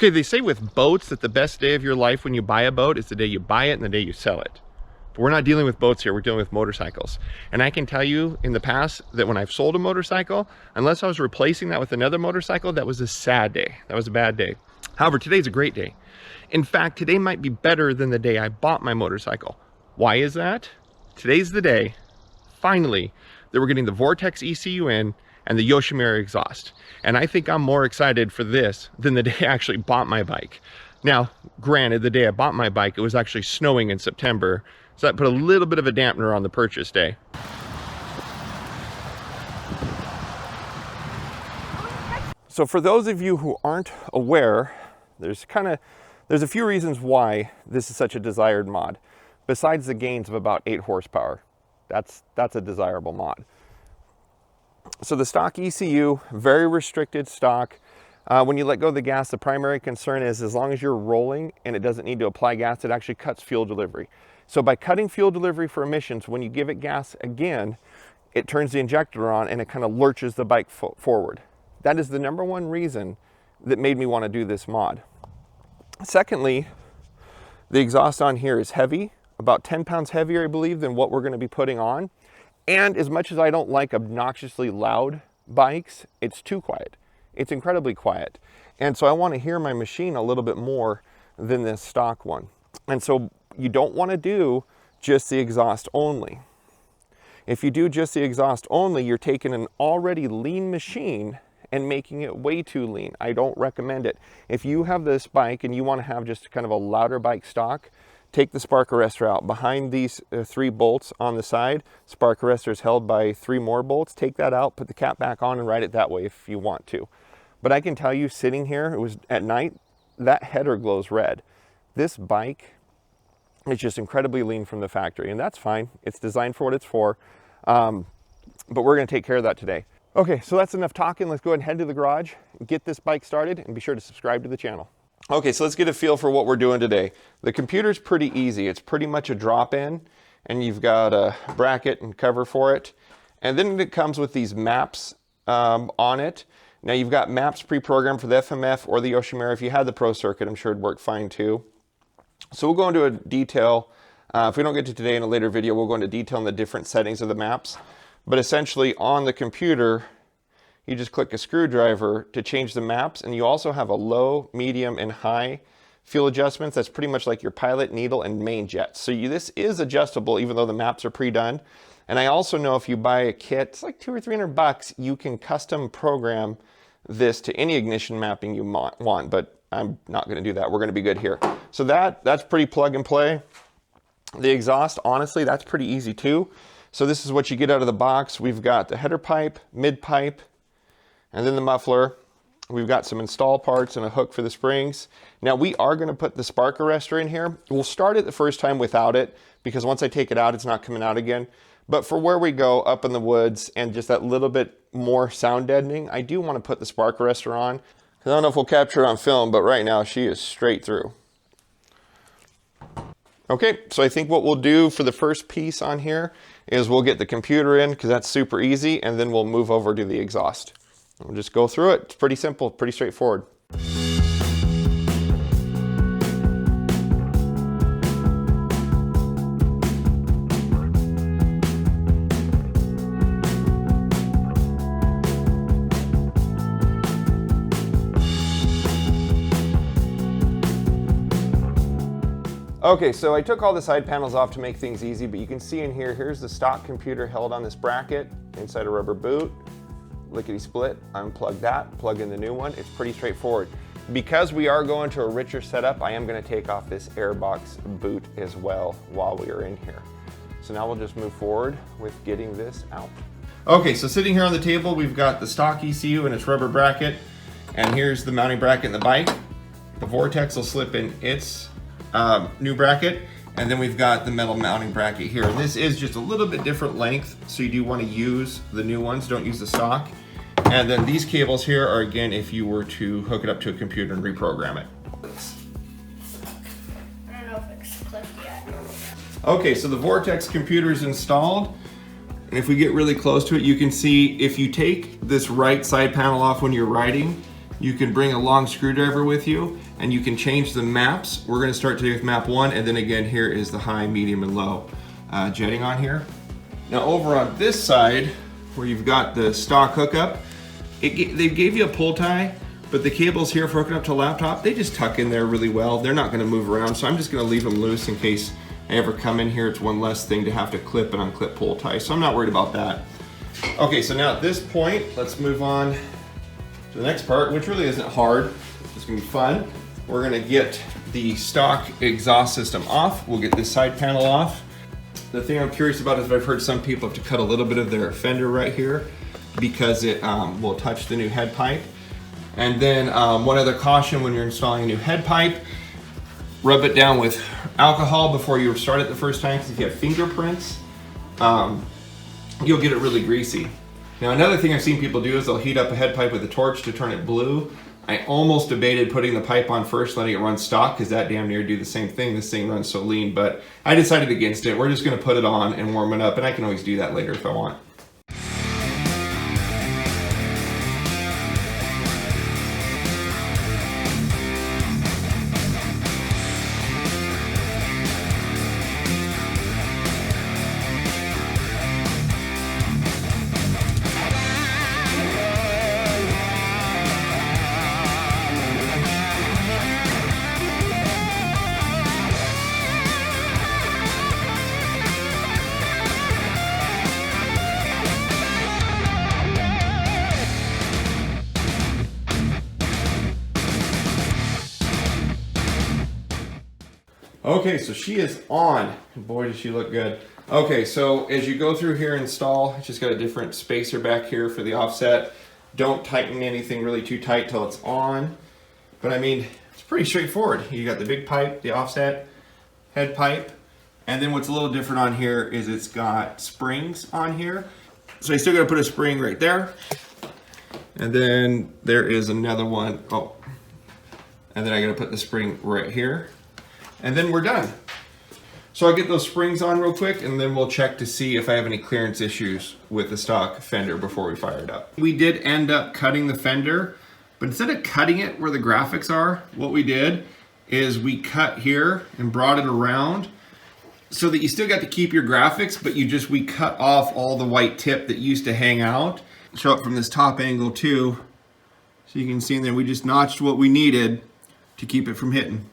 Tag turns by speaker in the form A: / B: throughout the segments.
A: Okay, they say with boats that the best day of your life when you buy a boat is the day you buy it and the day you sell it. But we're not dealing with boats here, we're dealing with motorcycles. And I can tell you in the past that when I've sold a motorcycle, unless I was replacing that with another motorcycle, that was a sad day. That was a bad day. However, today's a great day. In fact, today might be better than the day I bought my motorcycle. Why is that? Today's the day, finally, that we're getting the Vortex ECU in and the Yoshimura Exhaust. And I think I'm more excited for this than the day I actually bought my bike. Now, granted, the day I bought my bike, it was actually snowing in September, so that put a little bit of a dampener on the purchase day. So for those of you who aren't aware, there's a few reasons why this is such a desired mod. Besides the gains of about 8 horsepower, that's a desirable mod. So the stock ECU, very restricted stock. When you let go of the gas, the primary concern is as long as you're rolling and it doesn't need to apply gas, it actually cuts fuel delivery. So by cutting fuel delivery for emissions, when you give it gas again, it turns the injector on and it kind of lurches the bike forward. That is the #1 reason that made me want to do this mod. Secondly, the exhaust on here is heavy, about 10 pounds heavier, I believe, than what we're going to be putting on. And as much as I don't like obnoxiously loud bikes, it's too quiet. It's incredibly quiet. And so I want to hear my machine a little bit more than this stock one. And so you don't want to do just the exhaust only. If you do just the exhaust only, you're taking an already lean machine and making it way too lean. I don't recommend it. If you have this bike and you want to have just kind of a louder bike stock, take the spark arrestor out. Behind these 3 bolts on the side, spark arrestor is held by 3 more bolts. Take that out, put the cap back on and ride it that way if you want to. But I can tell you, sitting here, it was at night, that header glows red. This bike is just incredibly lean from the factory, and that's fine. It's designed for what it's for, but we're gonna take care of that today. Okay, so that's enough talking. Let's go ahead and head to the garage, get this bike started, and be sure to subscribe to the channel. Okay, so let's get a feel for what we're doing today. The computer's pretty easy. It's pretty much a drop-in, and you've got a bracket and cover for it. And then it comes with these maps on it. Now you've got maps pre-programmed for the FMF or the Yoshimura. If you had the Pro Circuit, I'm sure it'd work fine too. So we'll go into a detail. If we don't get to today in a later video, we'll go into detail on the different settings of the maps. But essentially on the computer, you just click a screwdriver to change the maps, and you also have a low, medium, and high fuel adjustments. That's pretty much like your pilot, needle, and main jets. So this is adjustable even though the maps are pre-done. And I also know if you buy a kit, it's like $200 or $300, you can custom program this to any ignition mapping you want, but I'm not gonna do that. We're gonna be good here. So that's pretty plug and play. The exhaust, honestly, that's pretty easy too. So this is what you get out of the box. We've got the header pipe, mid pipe, and then the muffler. We've got some install parts and a hook for the springs. Now we are gonna put the spark arrestor in here. We'll start it the first time without it, because once I take it out, it's not coming out again. But for where we go up in the woods and just that little bit more sound deadening, I do wanna put the spark arrestor on. I don't know if we'll capture it on film, but right now she is straight through. Okay, so I think what we'll do for the first piece on here is we'll get the computer in, because that's super easy, and then we'll move over to the exhaust. We'll just go through it. It's pretty simple, pretty straightforward. Okay, so I took all the side panels off to make things easy, but you can see in here, here's the stock computer held on this bracket inside a rubber boot. Lickety split, unplug that, plug in the new one. It's pretty straightforward. Because we are going to a richer setup, I am gonna take off this airbox boot as well while we are in here. So now we'll just move forward with getting this out. Okay, so sitting here on the table, we've got the stock ECU and its rubber bracket, and here's the mounting bracket in the bike. The Vortex will slip in its new bracket, and then we've got the metal mounting bracket here. And this is just a little bit different length, so you do want to use the new ones, don't use the stock. And then these cables here are, again, if you were to hook it up to a computer and reprogram it.
B: I don't know if it's clipped yet.
A: Okay, so the Vortex computer is installed. And if we get really close to it, you can see if you take this right side panel off when you're riding, you can bring a long screwdriver with you and you can change the maps. We're gonna start today with map 1, and then again here is the high, medium, and low jetting on here. Now over on this side, where you've got the stock hookup, they gave you a pull tie, but the cables here for hooking up to a laptop, they just tuck in there really well. They're not gonna move around, so I'm just gonna leave them loose in case I ever come in here. It's one less thing to have to clip and unclip pull tie, so I'm not worried about that. Okay, so now at this point, let's move on to the next part, which really isn't hard. It's gonna be fun. We're gonna get the stock exhaust system off. We'll get this side panel off. The thing I'm curious about is I've heard some people have to cut a little bit of their fender right here because it will touch the new head pipe. And then one other caution when you're installing a new head pipe, rub it down with alcohol before you start it the first time, because if you have fingerprints, you'll get it really greasy. Now another thing I've seen people do is they'll heat up a head pipe with a torch to turn it blue. I almost debated putting the pipe on first, letting it run stock, because that damn near do the same thing. This thing runs so lean, but I decided against it. We're just gonna put it on and warm it up, and I can always do that later if I want. Okay, so she is on. Boy, does she look good. Okay, so as you go through here and install, it's just got a different spacer back here for the offset. Don't tighten anything really too tight till it's on. But I mean, it's pretty straightforward. You got the big pipe, the offset, head pipe, and then what's a little different on here is it's got springs on here. So I still gotta put a spring right there. And then there is another one. Oh, and then I gotta put the spring right here. And then we're done. So I'll get those springs on real quick, and then we'll check to see if I have any clearance issues with the stock fender before we fire it up. We did end up cutting the fender, but instead of cutting it where the graphics are, what we did is we cut here and brought it around so that you still got to keep your graphics, but we cut off all the white tip that used to hang out. Show it from this top angle too. So you can see in there, we just notched what we needed to keep it from hitting.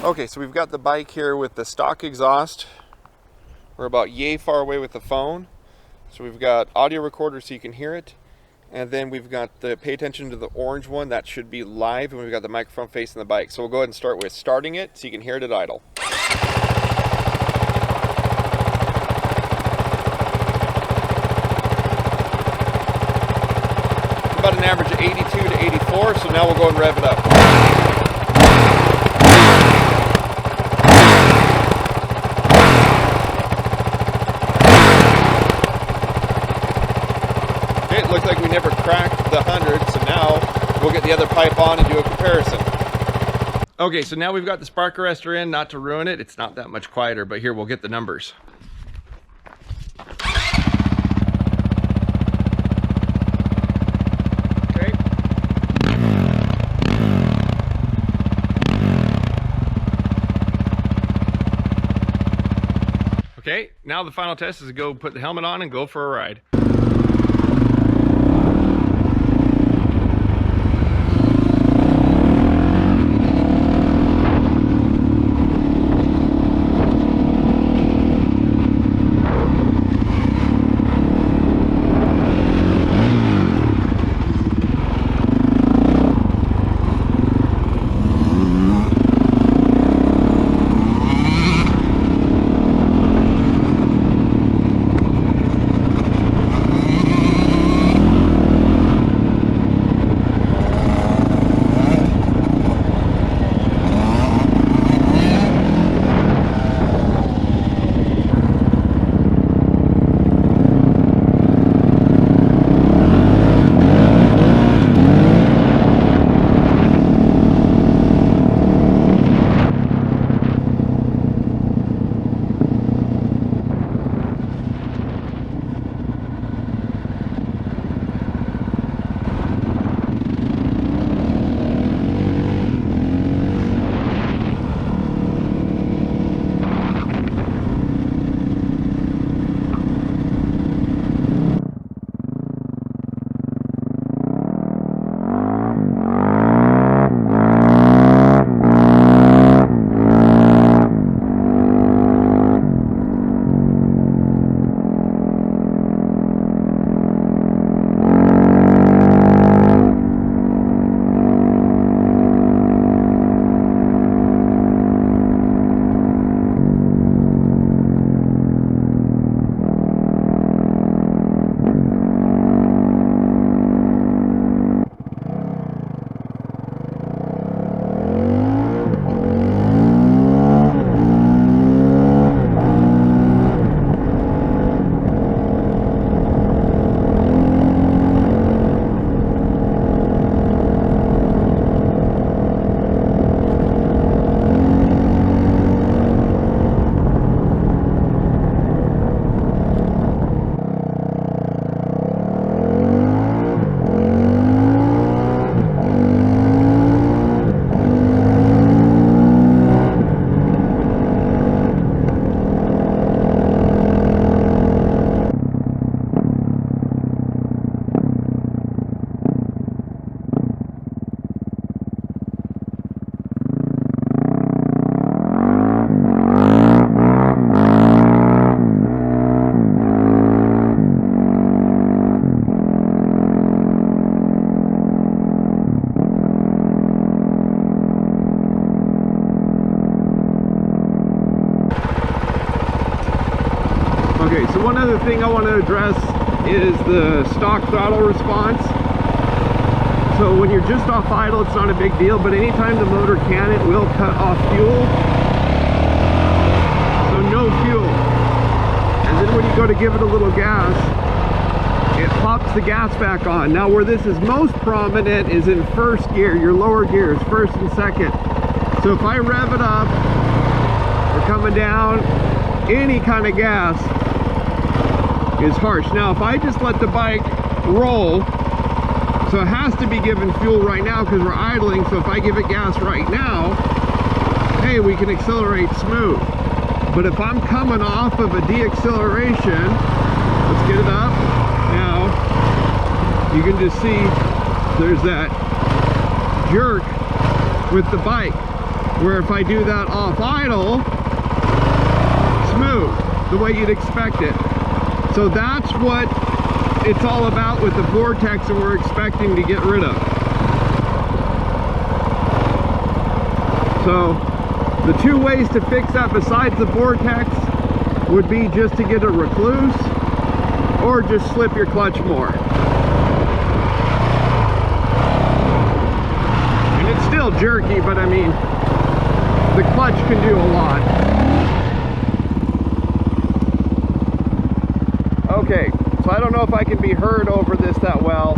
A: Okay, so we've got the bike here with the stock exhaust. We're about yay far away with the phone. So we've got audio recorder so you can hear it. And then we've got the, pay attention to the orange one, that should be live, and we've got the microphone facing the bike. So we'll go ahead and start with starting it so you can hear it at idle. About an average of 82 to 84, so now we'll go and rev it up. It looks like we never cracked the 100, so now we'll get the other pipe on and do a comparison. Okay, so now we've got the spark arrestor in, not to ruin it. It's not that much quieter, but here we'll get the numbers. Okay. Okay, now the final test is to go put the helmet on and go for a ride. Okay, so one other thing I want to address is the stock throttle response. So when you're just off idle, it's not a big deal, but anytime the motor can, it will cut off fuel. So no fuel. And then when you go to give it a little gas, it pops the gas back on. Now where this is most prominent is in first gear, your lower gears, first and second. So if I rev it up, we're coming down, any kind of gas is harsh. Now if I just let the bike roll, so it has to be given fuel right now because we're idling, so if I give it gas right now, hey, we can accelerate smooth. But if I'm coming off of a deacceleration, let's get it up. Now you can just see there's that jerk with the bike, where if I do that off idle, smooth, the way you'd expect it. So that's what it's all about with the Vortex, and we're expecting to get rid of. So the two ways to fix that besides the Vortex would be just to get a recluse or just slip your clutch more. And it's still jerky, but I mean, the clutch can do a lot. Okay, so I don't know if I can be heard over this that well,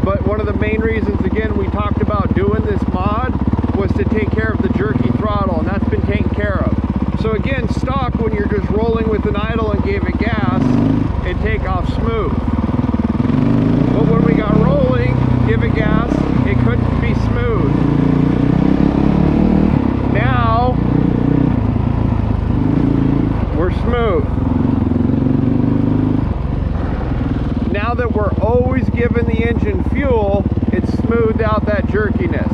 A: but one of the main reasons, again, we talked about doing this mod was to take care of the jerky throttle, and that's been taken care of. So again, stock, when you're just rolling with an idle and gave it gas, it'd take off smooth. But when we got rolling, give it gas, it couldn't be smooth. Now, we're smooth. smoothed out that jerkiness.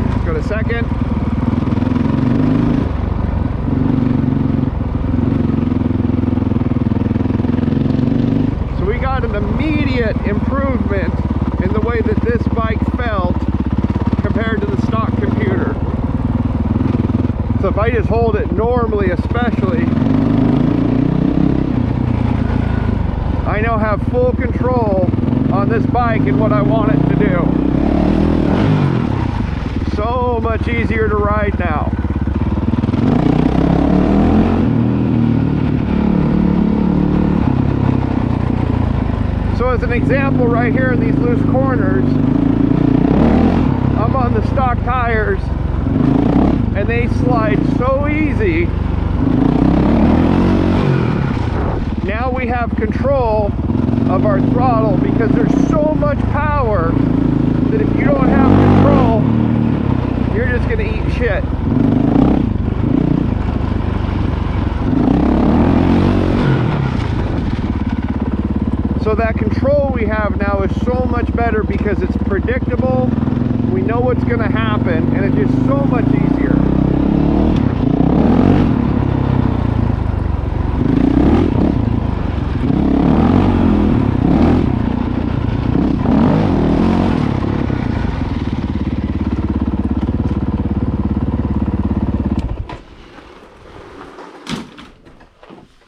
A: Let's go to second. So we got an immediate improvement in the way that this bike felt compared to the stock computer. So if I just hold it normally, especially, I now have full control on this bike and what I want it to do. So much easier to ride now. So as an example, right here in these loose corners, I'm on the stock tires and they slide so easy. Now we have control of our throttle because there's so much power that if you don't have control, you're just going to eat shit. So that control we have now is so much better because it's predictable, we know what's going to happen, and it's just so much easier.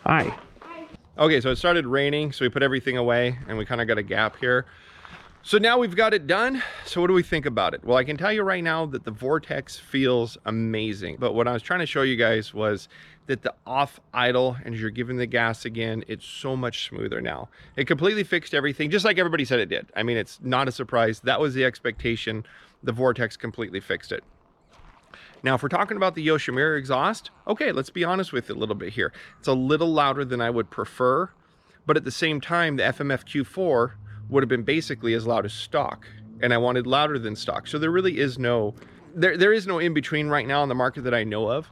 A: Hi. Okay, so it started raining, so we put everything away and we kind of got a gap here. So now we've got it done. So what do we think about it? Well, I can tell you right now that the Vortex feels amazing. But what I was trying to show you guys was that the off idle, and as you're giving the gas again, it's so much smoother now. It completely fixed everything, just like everybody said it did. I mean, it's not a surprise. That was the expectation. The Vortex completely fixed it. Now, if we're talking about the Yoshimura exhaust, okay, let's be honest with it a little bit here. It's a little louder than I would prefer, but at the same time, the FMF Q4 would have been basically as loud as stock, and I wanted louder than stock. So there really is no, there is no in between right now in the market that I know of.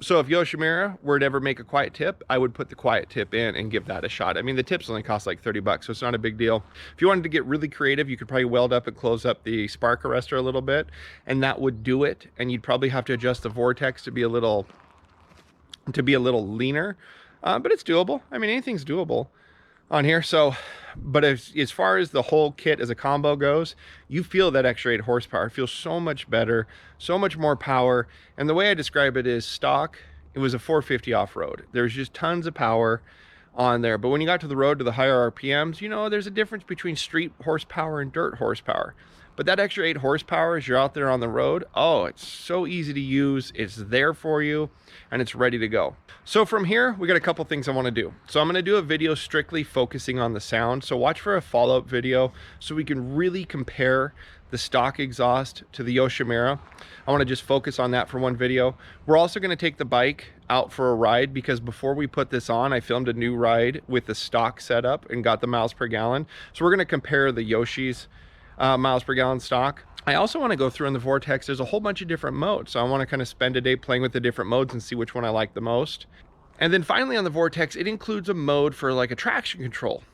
A: So if Yoshimura were to ever make a quiet tip, I would put the quiet tip in and give that a shot. I mean, the tips only cost like 30 bucks, so it's not a big deal. If you wanted to get really creative, you could probably weld up and close up the spark arrestor a little bit, and that would do it. And you'd probably have to adjust the Vortex to be a little leaner, but it's doable. I mean, anything's doable on here. So, but as far as the whole kit as a combo goes, you feel that extra 8 horsepower. It feels so much better, so much more power. And the way I describe it is stock, it was a 450 off-road. There's just tons of power on there. But when you got to the road to the higher RPMs, you know, there's a difference between street horsepower and dirt horsepower. But that extra 8 horsepower as you're out there on the road, oh, it's so easy to use. It's there for you and it's ready to go. So from here, we got a couple things I want to do. So I'm going to do a video strictly focusing on the sound. So watch for a follow-up video so we can really compare the stock exhaust to the Yoshimura. I want to just focus on that for one video. We're also going to take the bike out for a ride because before we put this on, I filmed a new ride with the stock setup and got the miles per gallon. So we're going to compare the Yoshi's miles per gallon stock. I also want to go through in the Vortex, there's a whole bunch of different modes. So I want to kind of spend a day playing with the different modes and see which one I like the most. And then finally on the Vortex, it includes a mode for like a traction control.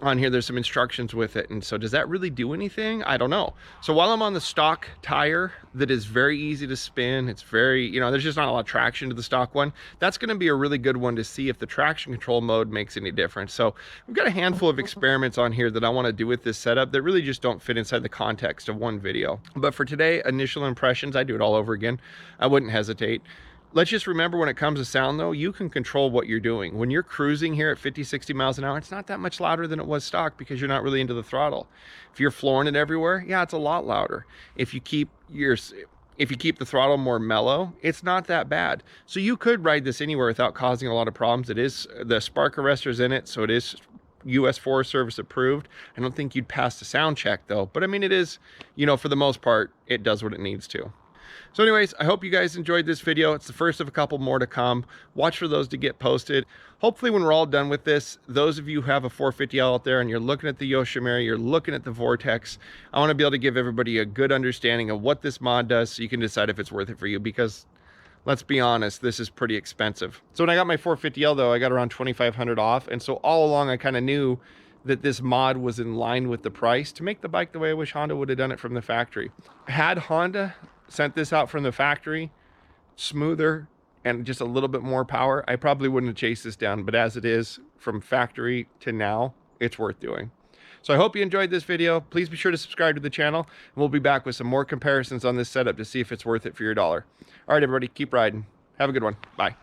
A: On here, there's some instructions with it. And so does that really do anything? I don't know. So while I'm on the stock tire that is very easy to spin, it's very, you know, there's just not a lot of traction to the stock one. That's going to be a really good one to see if the traction control mode makes any difference. So we've got a handful of experiments on here that I want to do with this setup that really just don't fit inside the context of one video. But for today, initial impressions, I do it all over again. I wouldn't hesitate. Let's just remember when it comes to sound though, you can control what you're doing. When you're cruising here at 50, 60 miles an hour, it's not that much louder than it was stock because you're not really into the throttle. If you're flooring it everywhere, yeah, it's a lot louder. If you keep the throttle more mellow, it's not that bad. So you could ride this anywhere without causing a lot of problems. It is, the spark arrestor's in it, so it is US Forest Service approved. I don't think you'd pass the sound check though, but I mean, it is, you know, for the most part, it does what it needs to. So anyways, I hope you guys enjoyed this video. It's the first of a couple more to come. Watch for those to get posted. Hopefully when we're all done with this, those of you who have a 450L out there and you're looking at the Yoshimura, you're looking at the Vortex, I want to be able to give everybody a good understanding of what this mod does so you can decide if it's worth it for you, because let's be honest, this is pretty expensive. So when I got my 450L though, I got around 2,500 off. And so all along I kind of knew that this mod was in line with the price to make the bike the way I wish Honda would have done it from the factory. Had Honda sent this out from the factory, smoother and just a little bit more power, I probably wouldn't have chased this down. But as it is, from factory to now, it's worth doing. So I hope you enjoyed this video. Please be sure to subscribe to the channel, and we'll be back with some more comparisons on this setup to see if it's worth it for your dollar. All right, everybody, keep riding. Have a good one. Bye.